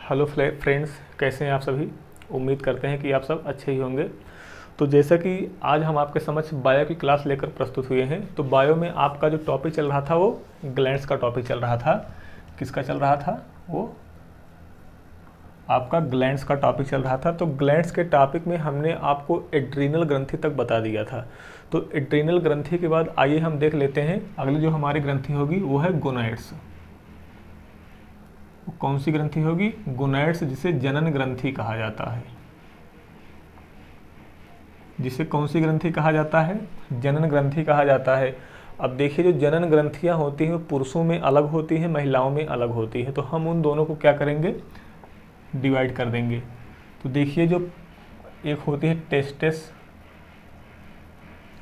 Hello friends, कैसे हैं आप सभी। उम्मीद करते हैं कि आप सब अच्छे ही होंगे। तो जैसा कि आज हम आपके समक्ष बायो की क्लास लेकर प्रस्तुत हुए हैं, तो बायो में आपका जो टॉपिक चल रहा था वो ग्लैंड्स का टॉपिक चल रहा था। किसका चल रहा था? वो आपका ग्लैंड्स का टॉपिक चल रहा था। तो ग्लैंड्स के टॉपिक में हमने आपको एड्रीनल ग्रंथि तक बता दिया था। तो एड्रीनल ग्रंथि के बाद आइए हम देख लेते हैं अगली जो हमारी ग्रंथि होगी वो है गोनाइड्स। कौन सी ग्रंथि होगी? गोनाइड्स, जिसे जनन ग्रंथि कहा जाता है। जिसे कौन सी ग्रंथि कहा जाता है? जनन ग्रंथि कहा जाता है। अब देखिए, जो जनन ग्रंथियां होती हैं वो पुरुषों में अलग होती हैं, महिलाओं में अलग होती है। तो हम उन दोनों को क्या करेंगे? डिवाइड कर देंगे। तो देखिए, जो एक होती है टेस्टिस,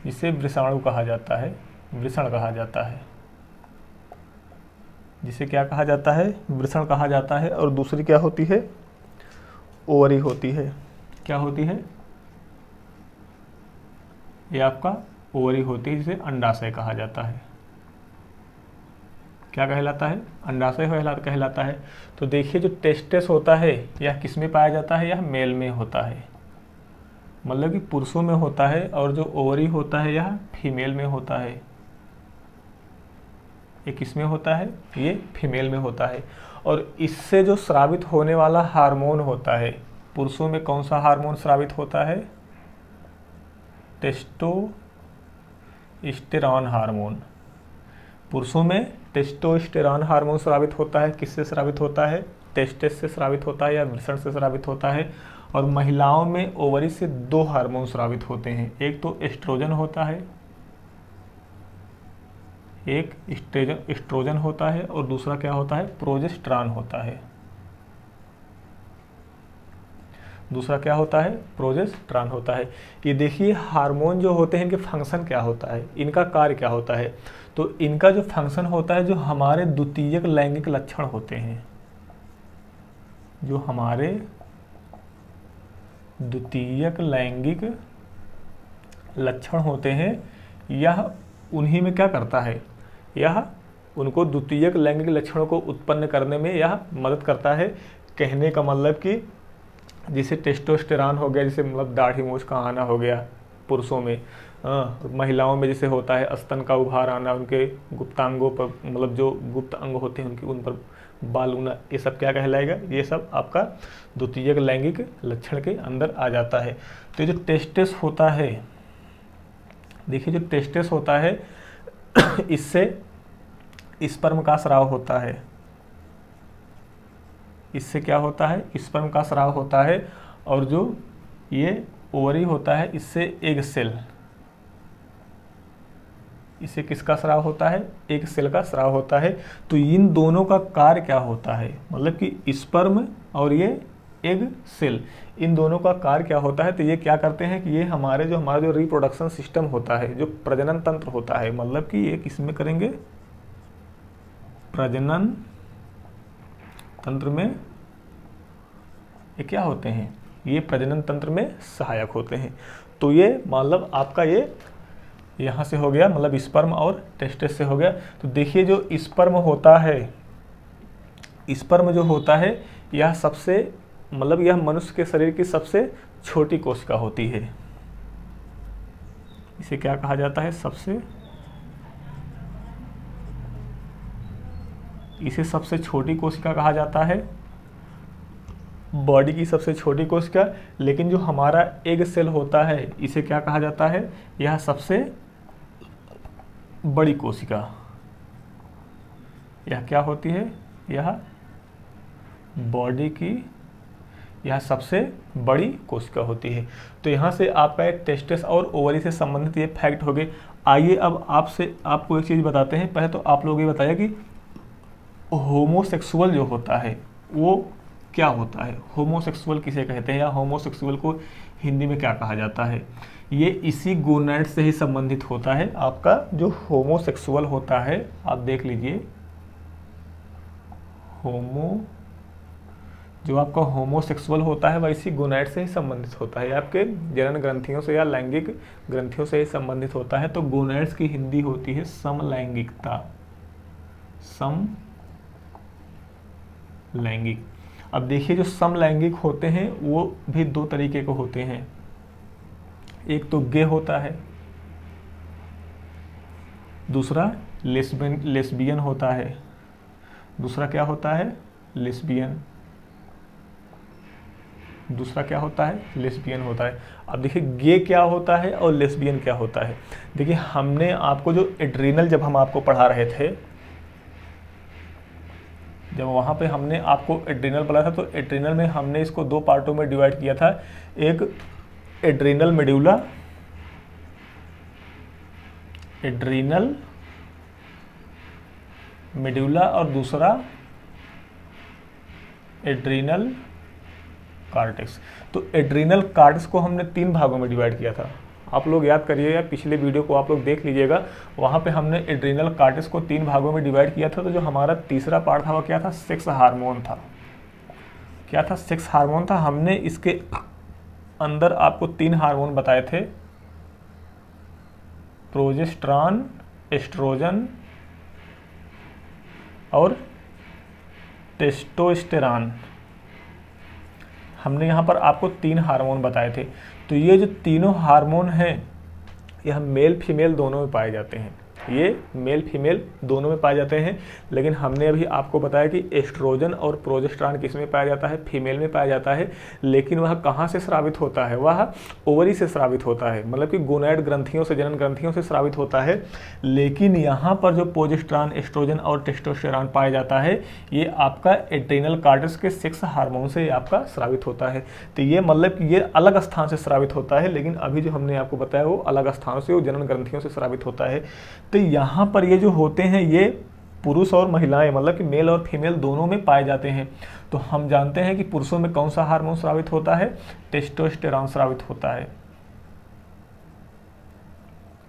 जिसे वृषणाणु कहा जाता है, वृषण कहा जाता है, जिसे क्या कहा जाता है? वृषण कहा जाता है। और दूसरी क्या होती है? ओवरी होती है। क्या होती है? ये आपका ओवरी होती है, जिसे अंडाशय कहा जाता है। क्या कहलाता है? अंडाशय कहलाता है। तो देखिए, जो टेस्टिस होता है यह किस में पाया जाता है? यह मेल में होता है, मतलब कि पुरुषों में होता है। और जो ओवरी होता है यह फीमेल में होता है। ये किस में होता है? ये फीमेल में होता है। और इससे जो स्रावित होने वाला हार्मोन होता है, पुरुषों में कौन सा हार्मोन स्रावित होता है? Testosterone hormone. पुरुषों में टेस्टोस्टेरॉन हार्मोन स्रावित होता है। किससे स्रावित होता है? टेस्टिस से स्रावित होता है या वृषण से स्रावित होता है। और महिलाओं में ओवरी से दो हार्मोन स्रावित होते हैं। एक तो एस्ट्रोजन होता है, एक एस्ट्रोजन होता है, और दूसरा क्या होता है? प्रोजेस्टेरॉन होता है। दूसरा क्या होता है? प्रोजेस्टेरॉन होता है। ये देखिए, हार्मोन जो होते हैं इनके फंक्शन क्या होता है, इनका कार्य क्या होता है? तो इनका जो फंक्शन होता है, जो हमारे द्वितीयक लैंगिक लक्षण होते हैं, जो हमारे द्वितीयक लैंगिक लक्षण होते हैं, यह उन्हीं में क्या करता है? यह उनको द्वितीयक लैंगिक लक्षणों को उत्पन्न करने में यह मदद करता है। कहने का मतलब कि जिसे टेस्टोस्टेरॉन हो गया, जिसे मतलब दाढ़ी मूंछ का आना हो गया पुरुषों में, महिलाओं में जैसे होता है स्तन का उभार आना, उनके गुप्तांगों पर, मतलब जो गुप्त अंग होते हैं उनकी, उन पर बाल उगना, ये सब क्या कहलाएगा? ये सब आपका द्वितीयक लैंगिक लक्षण के अंदर आ जाता है। तो जो टेस्टिस होता है, देखिए जो टेस्टिस होता है इससे स्पर्म का स्राव होता है। इससे क्या होता है? स्पर्म का स्राव होता है। और जो ये ओवरी होता है, इससे एग सेल, इससे किसका स्राव होता है? एग सेल का स्राव होता है। तो इन दोनों का कार्य क्या होता है? मतलब कि स्पर्म और ये एग सेल, इन दोनों का कार्य क्या होता है? तो ये क्या करते हैं कि ये हमारा जो रिप्रोडक्शन सिस्टम होता है, जो प्रजनन तंत्र होता है, मतलब कि ये किस में करेंगे? प्रजनन तंत्र में ये क्या होते हैं? ये प्रजनन तंत्र में सहायक होते हैं। तो ये मतलब आपका ये यहाँ से हो गया, मतलब स्पर्म और टेस्टिस से हो गया। तो देखिए, जो स्पर्म होता है, स्पर्म जो होता है यह सबसे, मतलब यह मनुष्य के शरीर की सबसे छोटी कोशिका होती है। इसे क्या कहा जाता है? इसे सबसे छोटी कोशिका कहा जाता है, बॉडी की सबसे छोटी कोशिका। लेकिन जो हमारा एग सेल होता है, इसे क्या कहा जाता है? यह सबसे बड़ी कोशिका। यह क्या होती है? यह बॉडी की यह सबसे बड़ी कोशिका होती है। तो यहाँ से आपका एक टेस्टिस और ओवरी से संबंधित ये फैक्ट हो गए। आइए अब आपको एक चीज़ बताते हैं। पहले तो आप लोग ये बताइए कि होमोसेक्सुअल जो होता है वो क्या होता है? होमोसेक्सुअल किसे कहते हैं, या होमोसेक्सुअल को हिंदी में क्या कहा जाता है? ये इसी गोनाइड से ही संबंधित होता है। आपका जो होमोसेक्सुअल होता है, आप देख लीजिए, जो आपका होमोसेक्सुअल होता है वह इसी गोनाइड से ही संबंधित होता है, आपके जनन ग्रंथियों से या लैंगिक ग्रंथियों से ही संबंधित होता है। तो गोनाइड्स की हिंदी होती है समलैंगिकता, समलैंगिक। अब देखिए जो समलैंगिक होते हैं वो भी दो तरीके के होते हैं, एक तो गे होता है, दूसरा लेस्बियन होता है। दूसरा क्या होता है? लेस्बियन। दूसरा क्या होता है? लेस्बियन होता है। अब देखिए गे क्या होता है और लेस्बियन क्या होता है। देखिए हमने आपको जो एड्रीनल जब हम आपको पढ़ा रहे थे, जब वहाँ पे हमने आपको एड्रीनल पढ़ा था तो एड्रीनल में हमने इसको दो पार्टों में डिवाइड किया था, एक एड्रीनल मेड्यूला, एड्रीनल मेड्यूला और दूसरा एड्रीनल कार्टेक्स। तो एड्रीनल कार्टेक्स को हमने 3 भागों में डिवाइड किया था। आप लोग याद करिएगा, पिछले वीडियो को आप लोग देख लीजिएगा, वहाँ पे हमने एड्रीनल कार्टेक्स को 3 भागों में डिवाइड किया था। तो जो हमारा तीसरा पार्ट था वो क्या था? सेक्स हार्मोन था। क्या था? सेक्स हार्मोन था। हमने इसके अंदर आपको 3 हार्मोन बताए थे, प्रोजेस्टेरॉन, एस्ट्रोजन और टेस्टोस्टेरॉन। हमने यहाँ पर आपको 3 हार्मोन बताए थे। तो ये जो तीनों हार्मोन हैं यह मेल फीमेल दोनों में पाए जाते हैं, ये मेल फीमेल दोनों में पाए जाते हैं। लेकिन हमने अभी आपको बताया कि एस्ट्रोजन और प्रोजेस्टेरॉन किस में पाया जाता है? फीमेल में पाया जाता है। लेकिन वह कहाँ से स्रावित होता है? वह ओवरी से स्रावित होता है, मतलब कि गोनैड ग्रंथियों से, जनन ग्रंथियों से स्रावित होता है। लेकिन यहाँ पर जो प्रोजेस्टेरॉन, एस्ट्रोजन और टेस्टोस्टेरॉन पाया जाता है ये आपका एड्रीनल कार्टेक्स के सेक्स हार्मोन से आपका स्रावित होता है। तो ये मतलब कि ये अलग स्थान से स्रावित होता है, लेकिन अभी जो हमने आपको बताया वो अलग स्थानों से, वो जनन ग्रंथियों से स्रावित होता है। तो यहाँ पर ये जो होते हैं ये पुरुष और महिलाएं, मतलब कि मेल और फीमेल दोनों में पाए जाते हैं। तो हम जानते हैं कि पुरुषों में कौन सा हार्मोन स्रावित होता है? टेस्टोस्टेरॉन स्रावित होता है।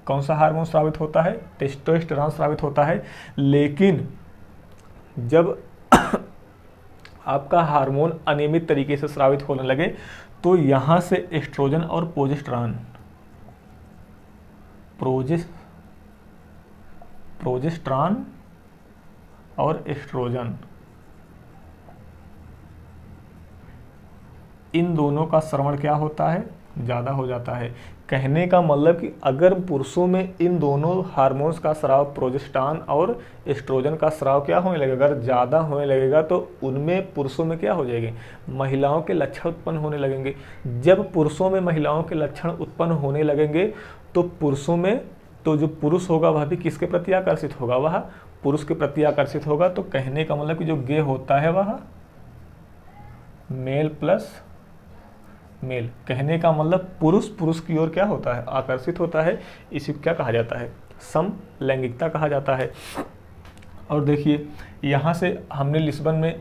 कौन सा हार्मोन स्रावित होता है? टेस्टोस्टेरॉन स्रावित होता है। लेकिन जब आपका हार्मोन अनियमित तरीके से स्रावित होने लगे तो यहाँ से एस्ट्रोजन और प्रोजेस्टेरॉन और एस्ट्रोजन, इन दोनों का श्रवण क्या होता है? ज़्यादा हो जाता है। कहने का मतलब कि अगर पुरुषों में इन दोनों हार्मोन्स का स्राव, प्रोजेस्टेरॉन और एस्ट्रोजन का स्राव क्या होने लगेगा? अगर ज़्यादा होने लगेगा तो उनमें पुरुषों में क्या हो जाएंगे? महिलाओं के लक्षण उत्पन्न होने लगेंगे। जब पुरुषों में महिलाओं के लक्षण उत्पन्न होने लगेंगे तो पुरुषों में, तो जो पुरुष होगा वह भी किसके प्रति आकर्षित होगा? वह पुरुष के प्रति आकर्षित होगा। तो कहने का मतलब कि जो गे होता है वह मेल प्लस मेल, कहने का मतलब पुरुष पुरुष की ओर क्या होता है? आकर्षित होता है। इसी को क्या कहा जाता है? समलैंगिकता कहा जाता है। और देखिए यहाँ से हमने लिस्बन में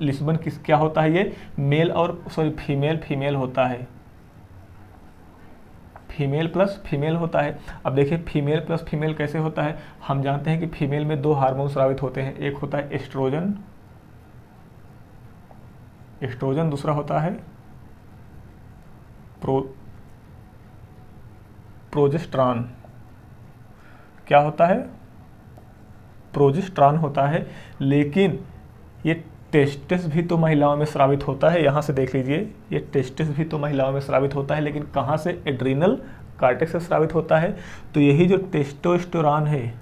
लिस्बन किस क्या होता है? ये मेल और फीमेल होता है, फीमेल प्लस फीमेल होता है। अब देखिए फीमेल प्लस फीमेल कैसे होता है? हम जानते हैं कि फीमेल में 2 हार्मोन स्रावित होते हैं, एक होता है एस्ट्रोजन, दूसरा होता है प्रोजेस्टेरॉन। क्या होता है? प्रोजेस्टेरॉन होता है। लेकिन ये टेस्टिस भी तो महिलाओं में स्रावित होता है। यहाँ से देख लीजिए, ये टेस्टिस भी तो महिलाओं में स्रावित होता है, लेकिन कहाँ से? एड्रीनल कार्टेक्स से स्रावित होता है। तो यही जो टेस्टोस्टेरॉन है,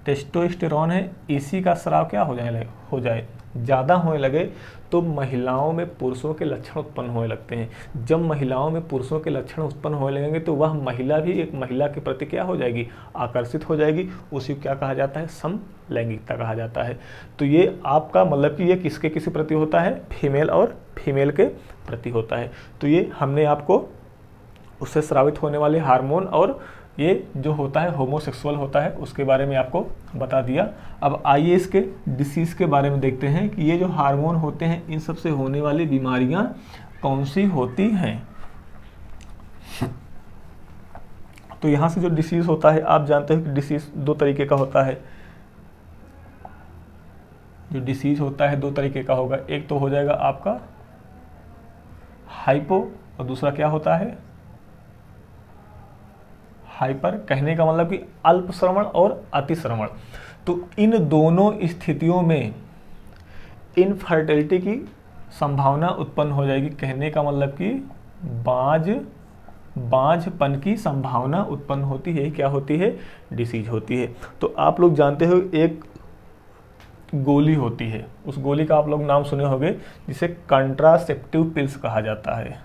टेस्टोस्टेरॉन है, इसी का स्राव क्या हो जाए ज़्यादा होने लगे तो महिलाओं में पुरुषों के लक्षण उत्पन्न होने लगते हैं। जब महिलाओं में पुरुषों के लक्षण उत्पन्न होने लगेंगे तो वह महिला भी एक महिला के प्रति क्या हो जाएगी? आकर्षित हो जाएगी। उसी को क्या कहा जाता है? समलैंगिकता कहा जाता है। तो ये आपका मतलब कि ये किसके किसी प्रति होता है? फीमेल और फीमेल के प्रति होता है। तो ये हमने आपको उससे स्रावित होने वाले हार्मोन और ये जो होता है होमोसेक्सुअल होता है उसके बारे में आपको बता दिया। अब आइए इसके डिसीज़ के बारे में देखते हैं कि ये जो हार्मोन होते हैं इन सब से होने वाली बीमारियां कौन सी होती हैं। तो यहाँ से जो डिसीज़ होता है, आप जानते हैं कि डिसीज़ 2 तरीके का होता है। जो डिसीज़ होता है 2 तरीके का होगा, एक तो हो जाएगा आपका हाइपो और दूसरा क्या होता है? हाइपर। कहने का मतलब कि अल्प श्रवण और अति श्रवण। तो इन दोनों स्थितियों में इनफर्टिलिटी की संभावना उत्पन्न हो जाएगी। कहने का मतलब कि बांझपन की संभावना उत्पन्न होती है। क्या होती है? डिसीज होती है। तो आप लोग जानते हो एक गोली होती है, उस गोली का आप लोग नाम सुने होंगे जिसे कंट्रासेप्टिव पिल्स कहा जाता है।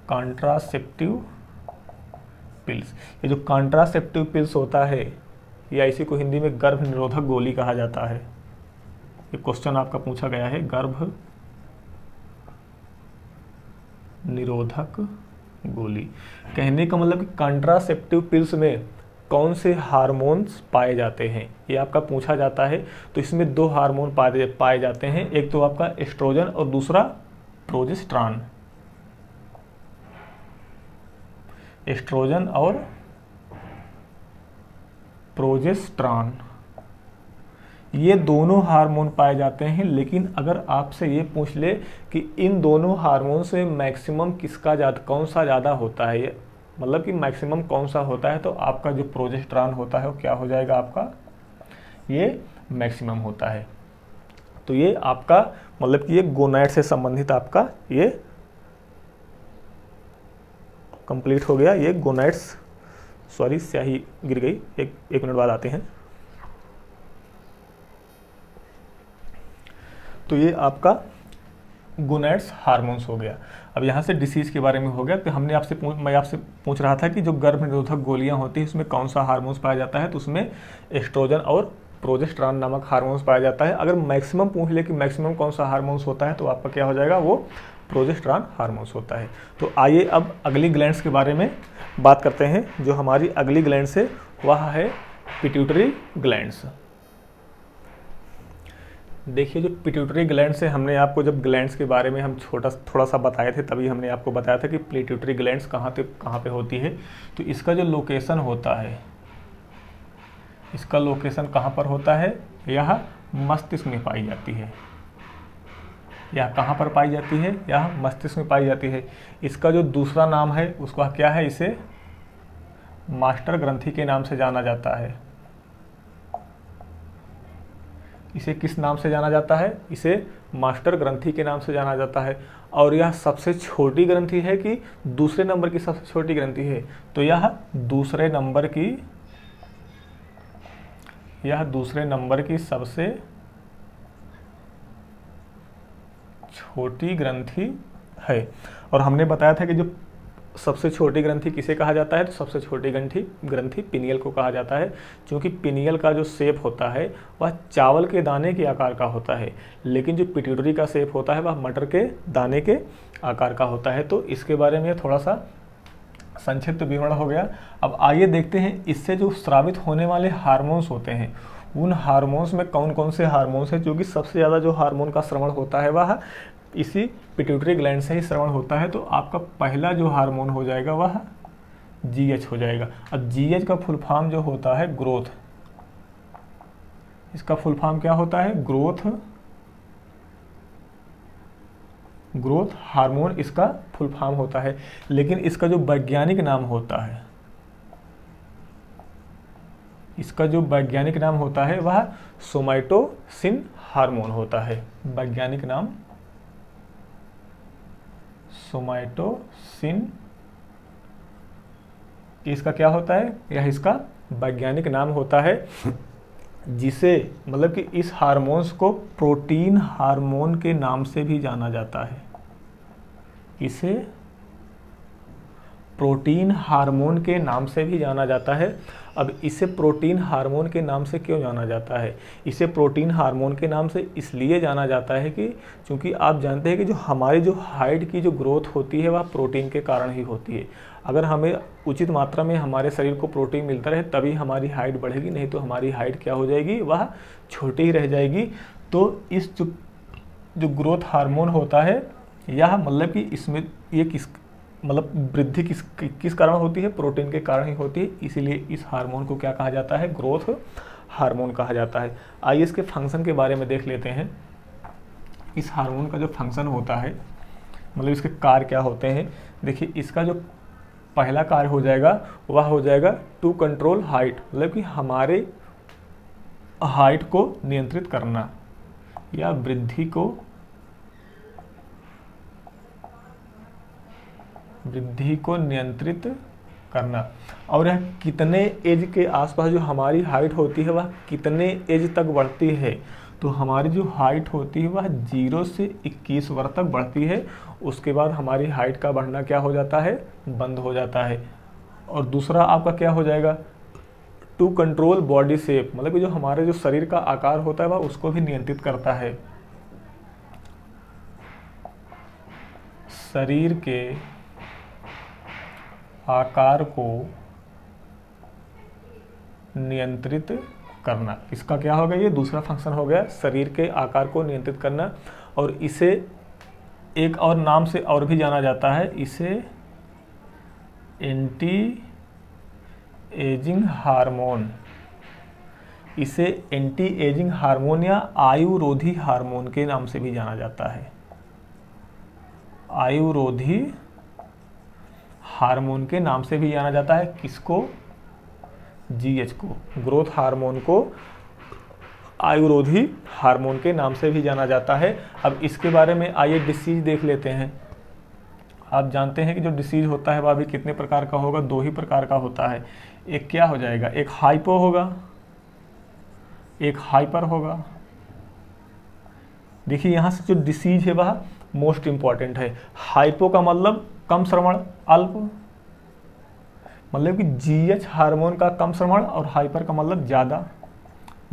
कंट्रासेप्टिव पिल्स, ये जो कंट्रासेप्टिव पिल्स होता है या इसी को हिंदी में गर्भ निरोधक गोली कहा जाता है। ये क्वेश्चन आपका पूछा गया है, गर्भ निरोधक गोली। कहने का मतलब कि कंट्रासेप्टिव पिल्स में कौन से हार्मोन्स पाए जाते हैं, ये आपका पूछा जाता है। तो इसमें दो हार्मोन पाए जाते हैं, एक तो आपका एस्ट्रोजन और दूसरा प्रोजेस्टेरॉन। एस्ट्रोजन और प्रोजेस्टेरॉन, ये दोनों हार्मोन पाए जाते हैं। लेकिन अगर आपसे ये पूछ ले कि इन दोनों हार्मोन से मैक्सिमम कौन सा ज़्यादा होता है, ये मतलब कि मैक्सिमम कौन सा होता है, तो आपका जो प्रोजेस्टेरॉन होता है वो क्या हो जाएगा आपका, ये मैक्सिमम होता है। तो ये आपका मतलब कि ये गोनाइड से संबंधित आपका ये कंप्लीट हो गया। ये गोनाइड्स, सॉरी स्याही गिर गई, एक मिनट बाद आते हैं। तो ये आपका गोनाइड्स हार्मोन्स हो गया। अब यहाँ से डिसीज के बारे में हो गया। तो मैं आपसे पूछ रहा था कि जो गर्भ निरोधक गोलियाँ होती हैं उसमें कौन सा हार्मोन्स पाया जाता है, तो उसमें एस्ट्रोजन और प्रोजेस्टेरॉन नामक हार्मोन्स पाया जाता है। अगर मैक्सिमम पूछ ले कि मैक्सिमम कौन सा हार्मोन्स होता है, तो आपका क्या हो जाएगा, वो प्रोजेस्टेरॉन हार्मोन्स होता है। तो आइए अब अगली ग्लैंड्स के बारे में बात करते हैं। जो हमारी अगली ग्लैंड्स है वह है पिट्यूटरी ग्लैंड्स। देखिए, जो पिट्यूटरी ग्लैंड्स है, हमने आपको जब ग्लैंड्स के बारे में हम थोड़ा सा बताए थे, तभी हमने आपको बताया था कि पिट्यूटरी ग्लैंड्स कहाँ पे होती है। तो इसका जो लोकेशन होता है, इसका लोकेशन कहाँ पर होता है, यह मस्तिष्क में पाई जाती है। यह कहाँ पर पाई जाती है, यह मस्तिष्क में पाई जाती है। इसका जो दूसरा नाम है उसका क्या है, इसे मास्टर ग्रंथि के नाम से जाना जाता है। इसे किस नाम से जाना जाता है, इसे मास्टर ग्रंथि के नाम से जाना जाता है। और यह सबसे छोटी ग्रंथि है कि दूसरे नंबर की सबसे छोटी ग्रंथि है, तो यह दूसरे नंबर की सबसे छोटी ग्रंथि है। और हमने बताया था कि जो सबसे छोटी ग्रंथि किसे कहा जाता है, तो सबसे छोटी ग्रंथि पिनियल को कहा जाता है। क्योंकि पिनियल का जो शेप होता है वह चावल के दाने के आकार का होता है, लेकिन जो पिट्यूटरी का शेप होता है वह मटर के दाने के आकार का होता है। तो इसके बारे में थोड़ा सा संक्षिप्त विवरण हो गया। अब आइए देखते हैं इससे जो स्रावित होने वाले हार्मोन्स होते हैं, उन हार्मोन्स में कौन कौन से हार्मोन्स हैं। क्योंकि सबसे ज़्यादा जो हार्मोन का स्रवण होता है वह इसी पिट्यूटरी ग्लैंड से ही श्रवण होता है। तो आपका पहला जो हार्मोन हो जाएगा वह GH हो जाएगा। अब GH का फुल फॉर्म जो होता है ग्रोथ, इसका फुल फॉर्म क्या होता है, ग्रोथ हार्मोन इसका फुल फॉर्म होता है। लेकिन इसका जो वैज्ञानिक नाम होता है, इसका जो वैज्ञानिक नाम होता है वह सोमैटोसिन हार्मोन होता है। वैज्ञानिक नाम सोमैटोसिन, इसका क्या होता है, यह इसका वैज्ञानिक नाम होता है। जिसे मतलब कि इस हार्मोन्स को प्रोटीन हार्मोन के नाम से भी जाना जाता है। इसे प्रोटीन हार्मोन के नाम से भी जाना जाता है। अब इसे प्रोटीन हार्मोन के नाम से क्यों जाना जाता है, इसे प्रोटीन हार्मोन के नाम से इसलिए जाना जाता है कि क्योंकि आप जानते हैं कि जो हमारी जो हाइट की जो ग्रोथ होती है वह प्रोटीन के कारण ही होती है। अगर हमें उचित मात्रा में हमारे शरीर को प्रोटीन मिलता रहे तभी हमारी हाइट बढ़ेगी, नहीं तो हमारी हाइट क्या हो जाएगी, वह छोटी ही रह जाएगी। तो इस जो ग्रोथ हार्मोन होता है, यह मतलब कि इसमें ये वृद्धि किस कारण होती है, प्रोटीन के कारण ही होती है। इसीलिए इस हार्मोन को क्या कहा जाता है, ग्रोथ हार्मोन कहा जाता है। आइए इसके फंक्शन के बारे में देख लेते हैं। इस हार्मोन का जो फंक्शन होता है, मतलब इसके कार्य क्या होते हैं। देखिए, इसका जो पहला कार्य हो जाएगा वह हो जाएगा टू कंट्रोल हाइट, मतलब कि हमारे हाइट को नियंत्रित करना या वृद्धि को नियंत्रित करना। और यह कितने एज के आसपास जो हमारी हाइट होती है वह कितने एज तक बढ़ती है, तो हमारी जो हाइट होती है वह 0 से 21 वर्ष तक बढ़ती है। उसके बाद हमारी हाइट का बढ़ना क्या हो जाता है, बंद हो जाता है। और दूसरा आपका क्या हो जाएगा, टू कंट्रोल बॉडी शेप, मतलब कि जो हमारे जो शरीर का आकार होता है वह उसको भी नियंत्रित करता है। शरीर के आकार को नियंत्रित करना, इसका क्या होगा, ये दूसरा फंक्शन हो गया, शरीर के आकार को नियंत्रित करना। और इसे एक और नाम से और भी जाना जाता है, इसे एंटी एजिंग हार्मोन, इसे एंटी एजिंग हार्मोन या आयुरोधी हार्मोन के नाम से भी जाना जाता है। आयुरोधी हार्मोन के नाम से भी जाना जाता है, किसको, जीएच को, ग्रोथ हार्मोन को आयुरोधी हार्मोन के नाम से भी जाना जाता है। अब इसके बारे में आइए डिसीज देख लेते हैं। आप जानते हैं कि जो डिसीज होता है वह भी कितने प्रकार का होगा, 2 ही प्रकार का होता है। एक क्या हो जाएगा, एक हाइपो होगा, एक हाइपर होगा। देखिए यहाँ से जो डिसीज है वह मोस्ट इंपॉर्टेंट है। हाइपो का मतलब कम श्रवण, अल्प, मतलब कि जीएच हार्मोन का कम श्रवण, और हाइपर का मतलब ज़्यादा,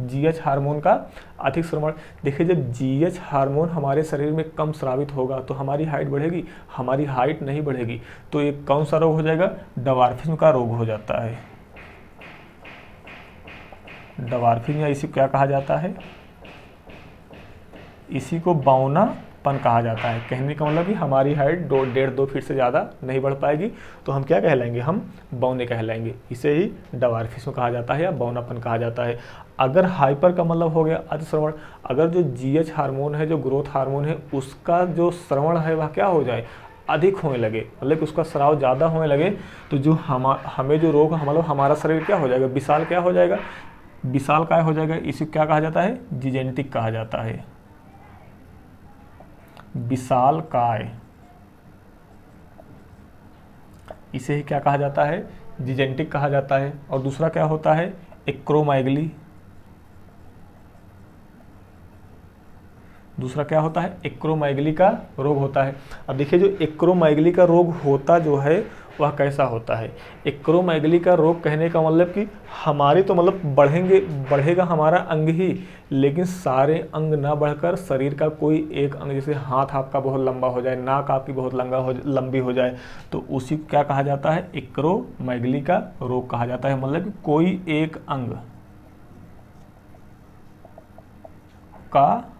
जीएच हार्मोन का अधिक श्रवण। देखिए जब जीएच हार्मोन हमारे शरीर में कम स्रावित होगा तो हमारी हाइट बढ़ेगी, हमारी हाइट नहीं बढ़ेगी तो एक कौन सा रोग हो जाएगा, डवार्फिज्म का रोग हो जाता है। डवार्फिज्म या इसी क्या कहा जाता है, इसी को बौनापन कहा जाता है। कहने का मतलब कि हमारी हाइट 1.5-2 फीट से ज़्यादा नहीं बढ़ पाएगी तो हम क्या कहलाएंगे, हम बौने कहलाएंगे। इसे ही डवार्फिज्म कहा जाता है या बौनापन कहा जाता है। अगर हाइपर का मतलब हो गया अतिश्रवण, अगर जो जीएच हार्मोन है, जो ग्रोथ हार्मोन है, उसका जो श्रवण है वह क्या हो जाए, अधिक होने लगे, मतलब कि उसका स्राव ज़्यादा होने लगे, तो जो हमें जो रोग, मतलब हमारा शरीर क्या हो जाएगा, विशाल क्या हो जाएगा, विशाल काय हो जाएगा। इसे क्या कहा जाता है, जिजेंटिक कहा जाता है, विशाल काय, इसे ही क्या कहा जाता है, जिजेंटिक कहा जाता है। और दूसरा क्या होता है, एक्रोमाइगली, दूसरा क्या होता है, एक्रोमाइगली का रोग होता है। अब देखिए जो एक्रोमाइगली का रोग होता जो है वह कैसा होता है। एक्रोमाइगली का रोग कहने का मतलब कि हमारी तो मतलब बढ़ेगा हमारा अंग ही, लेकिन सारे अंग ना बढ़कर शरीर का कोई एक अंग, जैसे हाथ आपका बहुत लंबा हो जाए, नाक आपकी बहुत लंबी हो जाए, तो उसी को क्या कहा जाता है, एक्रोमाइगली का रोग कहा जाता है। मतलब कि कोई एक अंग का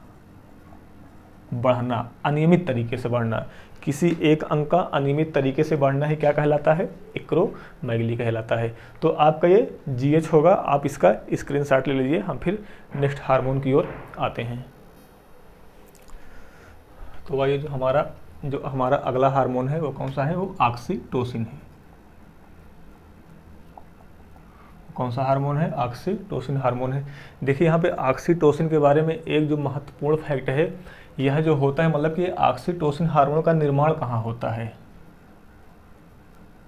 बढ़ना, अनियमित तरीके से बढ़ना, किसी एक अंग का अनियमित तरीके से बढ़ना ही क्या कहलाता है, एक्रोमाइगली कहलाता है। तो आपका ये जीएच होगा, आप इसका स्क्रीनशॉट ले लीजिए। हम फिर नेक्स्ट हार्मोन की ओर आते हैं। तो वह ये जो हमारा अगला हार्मोन है वो कौन सा है, वो ऑक्सीटोसिन है। कौन सा हार्मोन है, ऑक्सीटोसिन हार्मोन है। देखिए यहाँ पे ऑक्सीटोसिन के बारे में एक जो महत्वपूर्ण फैक्ट है, यह जो होता है, मतलब कि ऑक्सीटोसिन हार्मोन का निर्माण कहाँ होता है,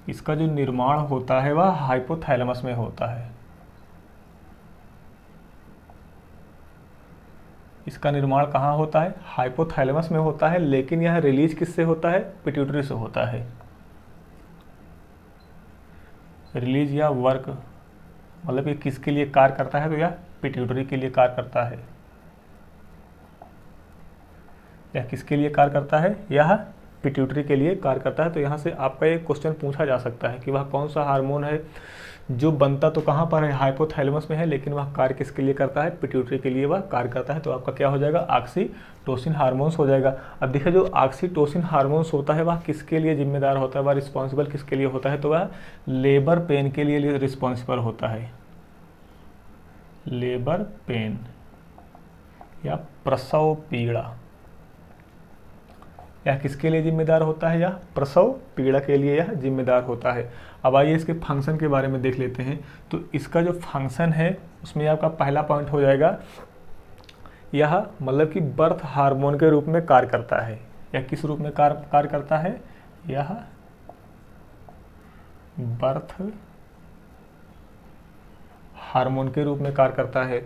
इसका जो निर्माण होता है वह हाइपोथैलेमस में होता है। इसका निर्माण कहाँ होता है, हाइपोथैलेमस में होता है, लेकिन यह रिलीज किससे होता है, पिट्यूटरी से होता है। रिलीज या वर्क मतलब कि किसके लिए कार्य करता है, तो यह पिट्यूटरी के लिए कार्य करता है। यह किसके लिए कार्य करता है, यह पिट्यूटरी के लिए कार्य करता है। तो यहाँ से आपका एक क्वेश्चन पूछा जा सकता है कि वह कौन सा हार्मोन है जो बनता तो कहाँ पर है, हाइपोथैलेमस में है, लेकिन वह कार्य किसके लिए करता है, पिट्यूटरी के लिए वह कार्य करता है। तो आपका क्या हो जाएगा, ऑक्सीटोसिन हार्मोन्स हो जाएगा। अब देखिए जो ऑक्सीटोसिन हार्मोन्स होता है वह किसके लिए जिम्मेदार होता है, वह रिस्पॉन्सिबल किसके लिए होता है, तो वह लेबर पेन के लिए रिस्पॉन्सिबल होता है। लेबर पेन या प्रसव पीड़ा, यह किसके लिए जिम्मेदार होता है, यह प्रसव पीड़ा के लिए यह जिम्मेदार होता है। अब आइए इसके फंक्शन के बारे में देख लेते हैं। तो इसका जो फंक्शन है उसमें आपका पहला पॉइंट हो जाएगा, यह मतलब कि बर्थ हार्मोन के रूप में कार्य करता है। यह किस रूप में कार्य करता है? यह बर्थ हार्मोन के रूप में कार्य करता है।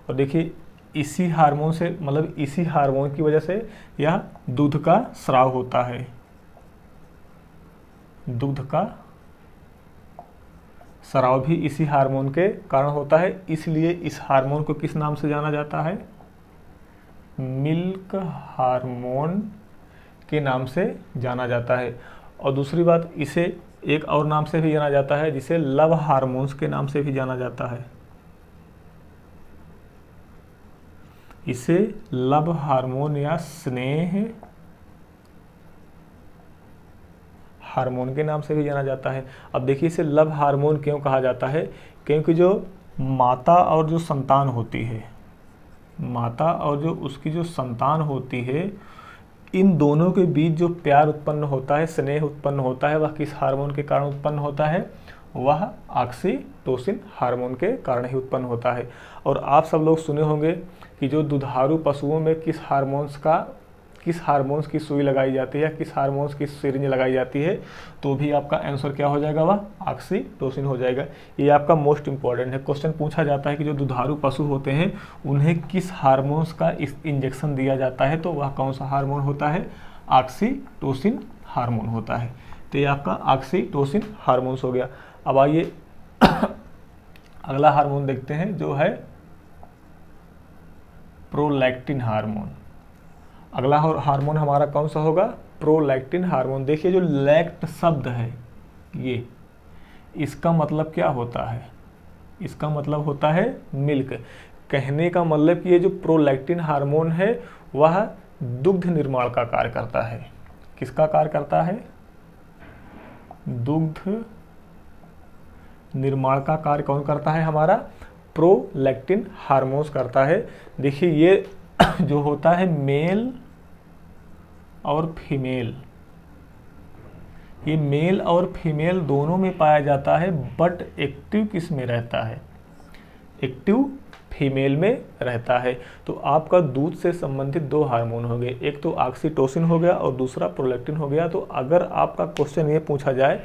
और देखिए इसी हार्मोन से, मतलब इसी हार्मोन की वजह से यह दूध का स्राव होता है। दूध का स्राव भी इसी हार्मोन के कारण होता है, इसलिए इस हार्मोन को किस नाम से जाना जाता है? मिल्क हार्मोन के नाम से जाना जाता है। और दूसरी बात, इसे एक और नाम से भी जाना जाता है, जिसे लव हार्मोन्स के नाम से भी जाना जाता है। इसे लव हार्मोन या स्नेह हार्मोन के नाम से भी जाना जाता है। अब देखिए इसे लव हार्मोन क्यों कहा जाता है? क्योंकि जो माता और जो संतान होती है, माता और जो उसकी जो संतान होती है, इन दोनों के बीच जो प्यार उत्पन्न होता है, स्नेह उत्पन्न होता है, वह किस हार्मोन के कारण उत्पन्न होता है? वह ऑक्सीटोसिन हार्मोन के कारण ही उत्पन्न होता है। और आप सब लोग सुने होंगे कि जो दुधारू पशुओं में किस हार्मोन्स की सुई लगाई जाती है, किस हार्मोन्स की सिरिंज लगाई जाती है, तो भी आपका आंसर क्या हो जाएगा? वह ऑक्सीटोसिन हो जाएगा। ये आपका मोस्ट इंपॉर्टेंट है। क्वेश्चन पूछा जाता है कि जो दुधारू पशु होते हैं उन्हें किस हार्मोन्स का इंजेक्शन दिया जाता है, तो वह कौन सा हार्मोन होता है? ऑक्सीटोसिन हार्मोन होता है। तो ये आपका ऑक्सीटोसिन हार्मोन्स हो गया। अब आइए अगला हार्मोन देखते हैं, जो है प्रोलैक्टिन हार्मोन। अगला हार्मोन हमारा कौन सा होगा? Prolactin hormone. देखिए जो लैक्ट शब्द है, ये इसका मतलब क्या होता है? इसका मतलब होता है मिल्क। कहने का मतलब कि ये जो प्रोलैक्टिन हार्मोन है वह दुग्ध निर्माण का कार्य करता है। किसका कार्य करता है? दुग्ध निर्माण का कार्य कौन करता है? हमारा प्रोलैक्टिन हार्मोन्स करता है। देखिए ये जो होता है मेल और फीमेल, ये मेल और फीमेल दोनों में पाया जाता है, बट एक्टिव किस में रहता है? एक्टिव फीमेल में रहता है। तो आपका दूध से संबंधित दो हार्मोन हो गए, एक तो ऑक्सीटोसिन हो गया और दूसरा प्रोलैक्टिन हो गया। तो अगर आपका क्वेश्चन ये पूछा जाए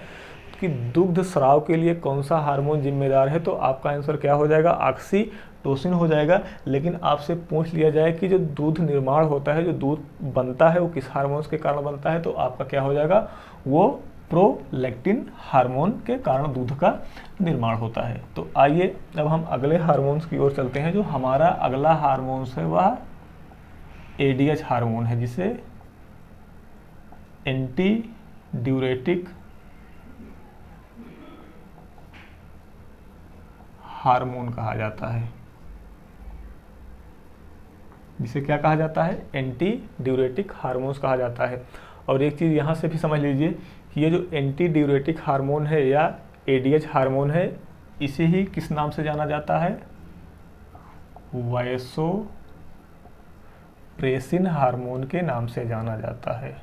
कि दुग्ध स्राव के लिए कौन सा हार्मोन जिम्मेदार है, तो आपका आंसर क्या हो जाएगा? ऑक्सीटोसिन हो जाएगा। लेकिन आपसे पूछ लिया जाए कि जो दूध निर्माण होता है, जो दूध बनता है, वो किस हार्मोन्स के कारण बनता है, तो आपका क्या हो जाएगा? वो प्रोलैक्टिन हार्मोन के कारण दूध का निर्माण होता है। तो आइए अब हम अगले हार्मोन्स की ओर चलते हैं। जो हमारा अगला हार्मोन्स है वह एडीएच हार्मोन है, जिसे एंटी ड्यूरेटिक हार्मोन कहा जाता है। जिसे क्या कहा जाता है? एंटी ड्यूरेटिक हार्मोन्स कहा जाता है। और एक चीज़ यहाँ से भी समझ लीजिए कि ये जो एंटी ड्यूरेटिक हार्मोन है या एडीएच हार्मोन है, इसे ही किस नाम से जाना जाता है? वैसोप्रेसिन हार्मोन के नाम से जाना जाता है।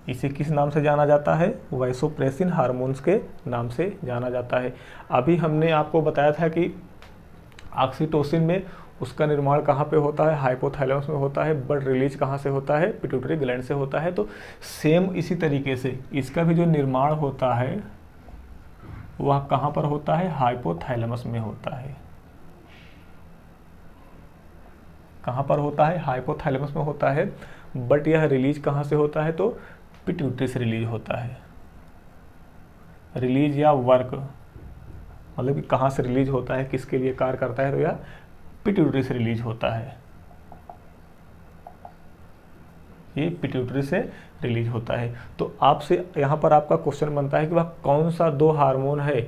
इसे किस नाम से जाना जाता है? वैसोप्रेसिन हार्मोन्स के नाम से जाना जाता है। अभी हमने आपको बताया था कि ऑक्सीटोसिन में उसका निर्माण कहाँ पे होता है? हाइपोथैलेमस में होता है। बट रिलीज कहाँ से होता है? पिट्यूटरी ग्लैंड से होता है। तो सेम इसी तरीके से इसका भी जो निर्माण होता है वह कहाँ पर होता है? हाइपोथैलेमस में होता है। कहाँ पर होता है? हाइपोथैलेमस में होता है। बट यह रिलीज कहाँ से होता है? तो पिट्यूटरी से रिलीज होता है। रिलीज या वर्क मतलब कि कहाँ से रिलीज होता है, किसके लिए कार्य करता है, तो यह पिट्यूटरी से रिलीज होता है। ये पिट्यूटरी से रिलीज होता है। तो आपसे यहाँ पर आपका क्वेश्चन बनता है कि वह कौन सा दो हार्मोन है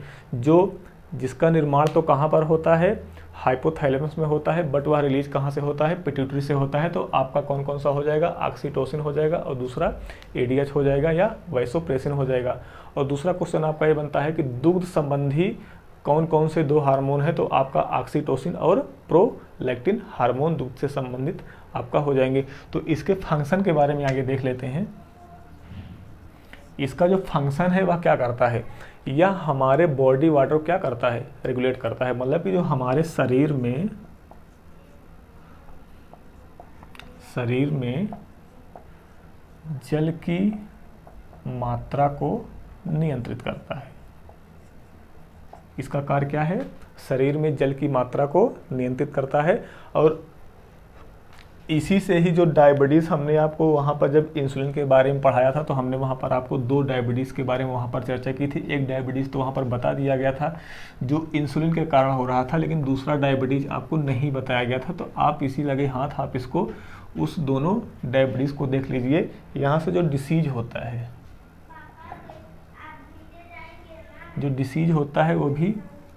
जिसका निर्माण तो कहाँ पर होता है? हाइपोथैलेमस में होता है, बट वह रिलीज कहाँ से होता है? पिट्यूटरी से होता है। तो आपका कौन कौन सा हो जाएगा? ऑक्सीटोसिन हो जाएगा और दूसरा एडीएच हो जाएगा या वैसोप्रेसिन हो जाएगा। और दूसरा क्वेश्चन आपका ये बनता है कि दुग्ध संबंधी कौन कौन से दो हार्मोन है? तो आपका ऑक्सीटोसिन और प्रोलैक्टिन हार्मोन दूध से संबंधित आपका हो जाएंगे। तो इसके फंक्शन के बारे में आगे देख लेते हैं। इसका जो फंक्शन है वह क्या करता है? यह हमारे बॉडी वाटर को क्या करता है, रेगुलेट करता है। मतलब कि जो हमारे शरीर में जल की मात्रा को नियंत्रित करता है। इसका कार्य क्या है, शरीर में जल की मात्रा को नियंत्रित करता है। और इसी से ही जो डायबिटीज़, हमने आपको वहाँ पर जब इंसुलिन के बारे में पढ़ाया था तो हमने वहाँ पर आपको 2 डायबिटीज़ के बारे में वहाँ पर चर्चा की थी। एक डायबिटीज़ तो वहाँ पर बता दिया गया था जो इंसुलिन के कारण हो रहा था, लेकिन दूसरा डायबिटीज़ आपको नहीं बताया गया था। तो आप इसी लगे हाथ आप इसको उस दोनों डायबिटीज़ को देख लीजिए। यहाँ से जो डिसीज होता है, जो डिसीज होता है वो भी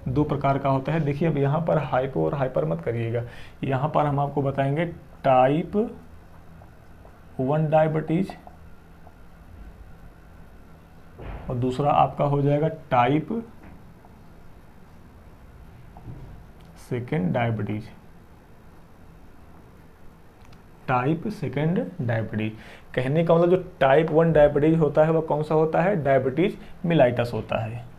2 प्रकार का होता है। देखिए अब यहाँ पर हाइपो और हाइपर मत करिएगा, यहाँ पर हम आपको बताएंगे टाइप 1 डायबिटीज और दूसरा आपका हो जाएगा टाइप 2 डायबिटीज। टाइप 2 डायबिटीज कहने का मतलब जो टाइप 1 डायबिटीज होता है वह कौन सा होता है, डायबिटीज मिलाइटस होता है।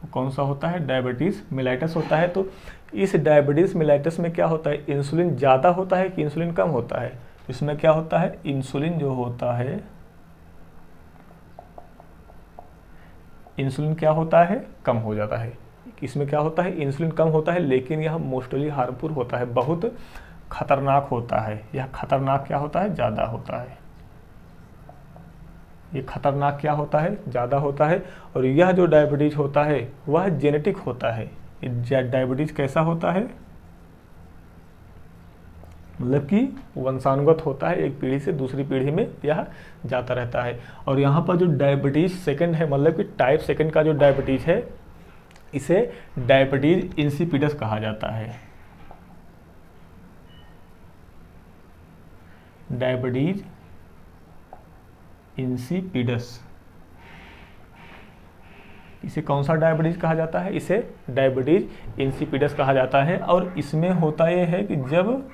कौन सा होता है, डायबिटीज मिलाइटस होता है। तो इस डायबिटीज मिलाइटस में क्या होता है, इंसुलिन ज़्यादा होता है कि इंसुलिन कम होता है। इसमें क्या होता है, इंसुलिन जो होता है, इंसुलिन क्या होता है, कम हो जाता है। इसमें क्या होता है, इंसुलिन कम होता है, लेकिन यह मोस्टली हार्मफुल होता है, बहुत खतरनाक होता है। यह खतरनाक क्या होता है, ज़्यादा होता है। ये खतरनाक क्या होता है, ज़्यादा होता है। और यह जो डायबिटीज़ होता है वह जेनेटिक होता है। डायबिटीज़ कैसा होता है, मतलब कि वंशानुगत होता है, एक पीढ़ी से दूसरी पीढ़ी में यह जाता रहता है। और यहाँ पर जो डायबिटीज़ 2 है, मतलब कि टाइप 2 का जो डायबिटीज़ है, इसे डायबिटीज़ इंसिपिडस कहा जाता है। डायबिटीज़ इंसिपिडस, इसे कौन सा डायबिटीज़ कहा जाता है, इसे डायबिटीज़ इंसिपिडस कहा जाता है। और इसमें होता यह है कि जब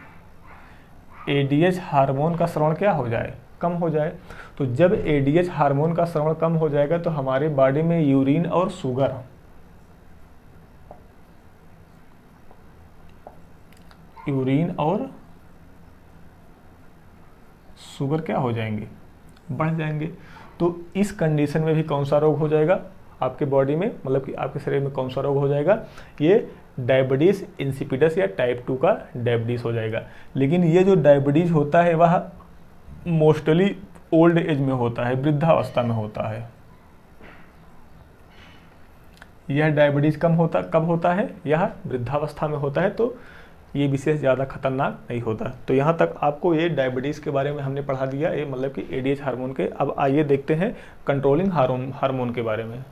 एडीएच हार्मोन का स्राव क्या हो जाए, कम हो जाए। तो जब एडीएच हार्मोन का स्राव कम हो जाएगा तो हमारे बॉडी में यूरिन और शुगर क्या हो जाएंगे, बढ़ जाएंगे। तो इस कंडीशन में भी कौन सा रोग हो जाएगा आपके बॉडी में, मतलब कि आपके शरीर में कौन सा रोग हो जाएगा, ये डायबिटीज़ इंसिपिडस या टाइप 2 का डायबिटीज़ हो जाएगा। लेकिन ये जो डायबिटीज़ होता है वह मोस्टली ओल्ड एज में होता है, वृद्धावस्था में होता है। यह डायबिटीज़ कब होता है, यह वृद्धावस्था में होता है। तो ये विशेष ज़्यादा खतरनाक नहीं होता। तो यहाँ तक आपको ये डायबिटीज़ के बारे में हमने पढ़ा दिया, ये मतलब कि एडीएच हार्मोन के। अब आइए देखते हैं कंट्रोलिंग हार्मोन के बारे में।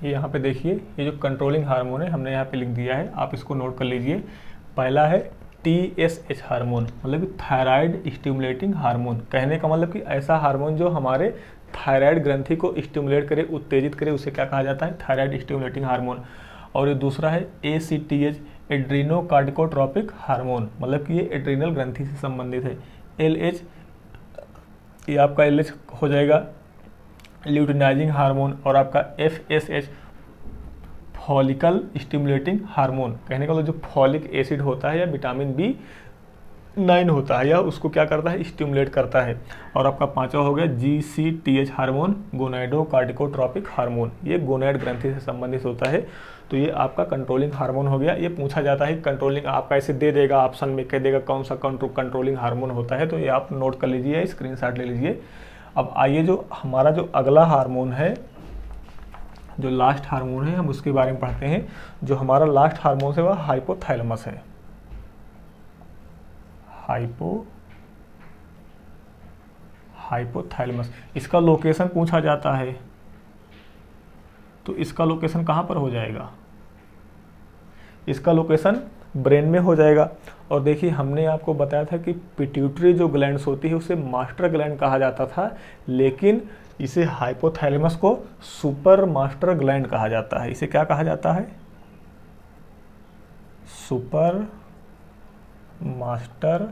ये यहाँ पे देखिए, ये जो कंट्रोलिंग हार्मोन है हमने यहाँ पे लिख दिया है, आप इसको नोट कर लीजिए। पहला है TSH हार्मोन, मतलब कि थायराइड स्टिमुलेटिंग हार्मोन। कहने का मतलब कि ऐसा हार्मोन जो हमारे थायराइड ग्रंथि को स्टिमुलेट करे, उत्तेजित करे, उसे क्या कहा जाता है, थायराइड स्टिमुलेटिंग हार्मोन। और ये दूसरा है ACTH एड्रीनोकार्टिकोट्रोपिक हार्मोन, मतलब कि ये एड्रीनल ग्रंथि से संबंधित है। LH, ये आपका LH हो जाएगा ल्यूटिनाइजिंग हार्मोन। और आपका FSH फॉलिकल स्टिमुलेटिंग हार्मोन। कहने का मतलब जो फॉलिक एसिड होता है या विटामिन B9 होता है, या उसको क्या करता है, स्टिमुलेट करता है। और आपका 5वां हो गया GCTH हार्मोन, गोनाइडोकार्टिकोट्रोपिक हार्मोन। ये गोनाइड ग्रंथि से संबंधित होता है। तो ये आपका कंट्रोलिंग हार्मोन हो गया। ये पूछा जाता है कंट्रोलिंग, आपका ऐसे दे देगा ऑप्शन में, कह देगा कौन सा कंट्रोलिंग हार्मोन होता है। तो ये आप नोट कर लीजिए, स्क्रीनशॉट ले लीजिए। अब आइए जो हमारा जो अगला हार्मोन है, जो लास्ट हार्मोन है, हम उसके बारे में पढ़ते हैं। जो हमारा लास्ट हार्मोन है वह हाइपोथैलेमस है। हाइपोथैलेमस, इसका लोकेशन पूछा जाता है, तो इसका लोकेशन कहाँ पर हो जाएगा, इसका लोकेशन ब्रेन में हो जाएगा। और देखिए हमने आपको बताया था कि पिट्यूटरी जो ग्लैंड्स होती है उसे मास्टर ग्लैंड कहा जाता था, लेकिन इसे हाइपोथैलेमस को सुपर मास्टर ग्लैंड कहा जाता है। इसे क्या कहा जाता है, सुपर मास्टर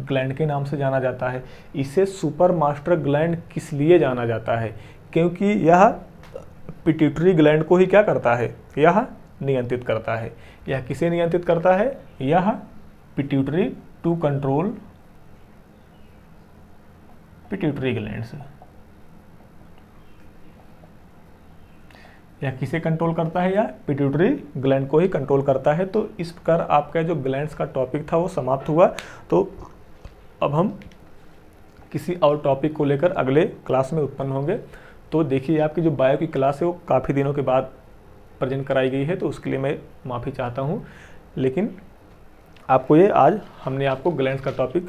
ग्लैंड के नाम से जाना जाता है। इसे सुपर मास्टर ग्लैंड किस लिए जाना जाता है? क्योंकि यह पिट्यूटरी ग्लैंड को ही क्या करता है? यह नियंत्रित करता है। यह किसे नियंत्रित करता है? यह pituitary to control pituitary gland से। यह किसे कंट्रोल करता है? यह पिट्यूटरी ग्लैंड को ही कंट्रोल करता है। तो इस प्रकार आपका जो ग्लैंड्स का टॉपिक था वो समाप्त हुआ। तो अब हम किसी और टॉपिक को लेकर अगले क्लास में उत्पन्न होंगे। तो देखिए, आपकी जो बायो की क्लास है वो काफ़ी दिनों के बाद प्रेजेंट कराई गई है, तो उसके लिए मैं माफ़ी चाहता हूँ। लेकिन आपको ये आज हमने आपको ग्लैंड्स का टॉपिक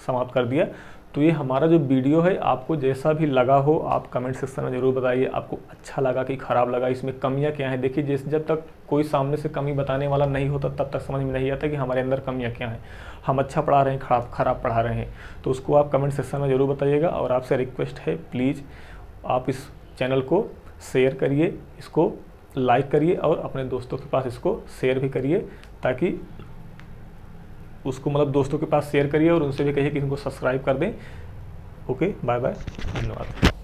समाप्त कर दिया। तो ये हमारा जो वीडियो है, आपको जैसा भी लगा हो आप कमेंट सेक्शन में ज़रूर बताइए। आपको अच्छा लगा कि ख़राब लगा, इसमें कमियां क्या हैं। देखिए, जब तक कोई सामने से कमी बताने वाला नहीं होता तब तक समझ में नहीं आता कि हमारे अंदर कमियां क्या हैं। हम अच्छा पढ़ा रहे हैं, खराब पढ़ा रहे हैं, तो उसको आप कमेंट सेक्शन में ज़रूर बताइएगा। और आपसे रिक्वेस्ट है, प्लीज़ आप इस चैनल को शेयर करिए, इसको लाइक करिए और अपने दोस्तों के पास इसको शेयर भी करिए, ताकि उसको मतलब दोस्तों के पास शेयर करिए और उनसे भी कहिए कि इनको सब्सक्राइब कर दें। ओके, बाय बाय, धन्यवाद।